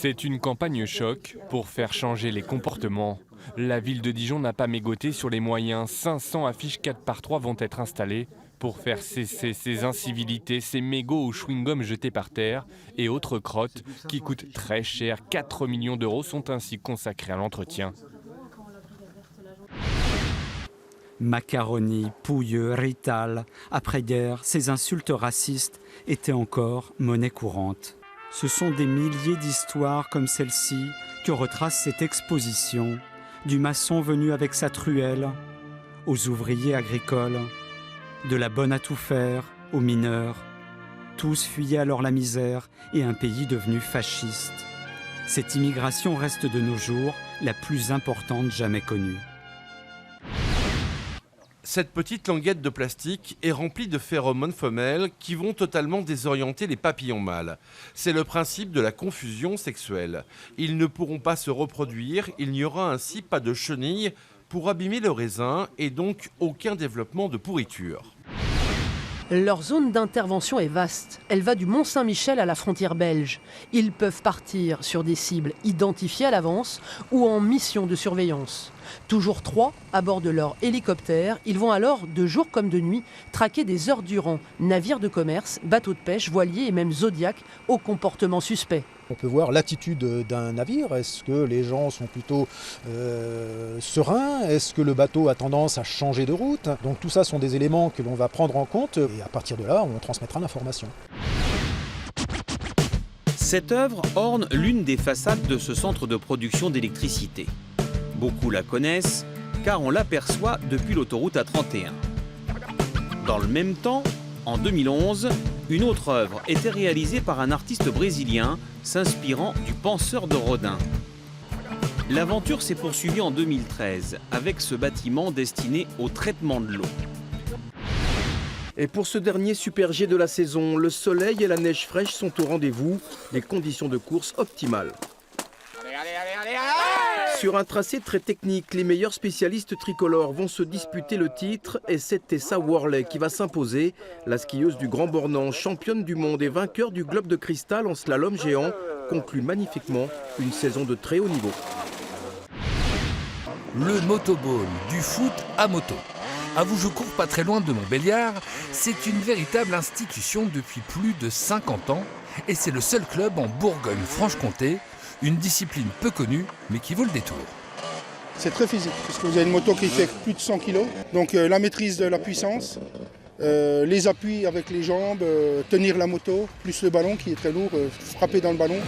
C'est une campagne choc pour faire changer les comportements. La ville de Dijon n'a pas mégoté sur les moyens. 500 affiches 4x3 vont être installées pour faire cesser ces incivilités, ces mégots ou chewing-gum jetés par terre et autres crottes qui coûtent très cher. 4 millions d'euros sont ainsi consacrés à l'entretien. Macaroni, pouilleux, rital. Après-guerre, ces insultes racistes étaient encore monnaie courante. Ce sont des milliers d'histoires comme celle-ci que retrace cette exposition, du maçon venu avec sa truelle aux ouvriers agricoles, de la bonne à tout faire aux mineurs. Tous fuyaient alors la misère et un pays devenu fasciste. Cette immigration reste de nos jours la plus importante jamais connue. Cette petite languette de plastique est remplie de phéromones femelles qui vont totalement désorienter les papillons mâles. C'est le principe de la confusion sexuelle. Ils ne pourront pas se reproduire, il n'y aura ainsi pas de chenilles pour abîmer le raisin et donc aucun développement de pourriture. Leur zone d'intervention est vaste. Elle va du Mont-Saint-Michel à la frontière belge. Ils peuvent partir sur des cibles identifiées à l'avance ou en mission de surveillance. Toujours 3 à bord de leur hélicoptère, ils vont alors, de jour comme de nuit, traquer des heures durant navires de commerce, bateaux de pêche, voiliers et même Zodiac au comportement suspect. On peut voir l'attitude d'un navire. Est-ce que les gens sont plutôt sereins? Est-ce que le bateau a tendance à changer de route? Donc tout ça sont des éléments que l'on va prendre en compte et à partir de là, on transmettra l'information. Cette œuvre orne l'une des façades de ce centre de production d'électricité. Beaucoup la connaissent car on l'aperçoit depuis l'autoroute A31. Dans le même temps, en 2011, une autre œuvre était réalisée par un artiste brésilien s'inspirant du penseur de Rodin. L'aventure s'est poursuivie en 2013 avec ce bâtiment destiné au traitement de l'eau. Et pour ce dernier super G de la saison, le soleil et la neige fraîche sont au rendez-vous, les conditions de course optimales. Sur un tracé très technique, les meilleurs spécialistes tricolores vont se disputer le titre et c'est Tessa Worley qui va s'imposer. La skieuse du Grand Bornand, championne du monde et vainqueur du globe de cristal en slalom géant, conclut magnifiquement une saison de très haut niveau. Le motoball, du foot à moto. Avoue, je cours pas très loin de Montbéliard, c'est une véritable institution depuis plus de 50 ans et c'est le seul club en Bourgogne-Franche-Comté. Une discipline peu connue, mais qui vaut le détour. C'est très physique, parce que vous avez une moto qui fait plus de 100 kg. Donc la maîtrise de la puissance, les appuis avec les jambes, tenir la moto, plus le ballon qui est très lourd, frapper dans le ballon.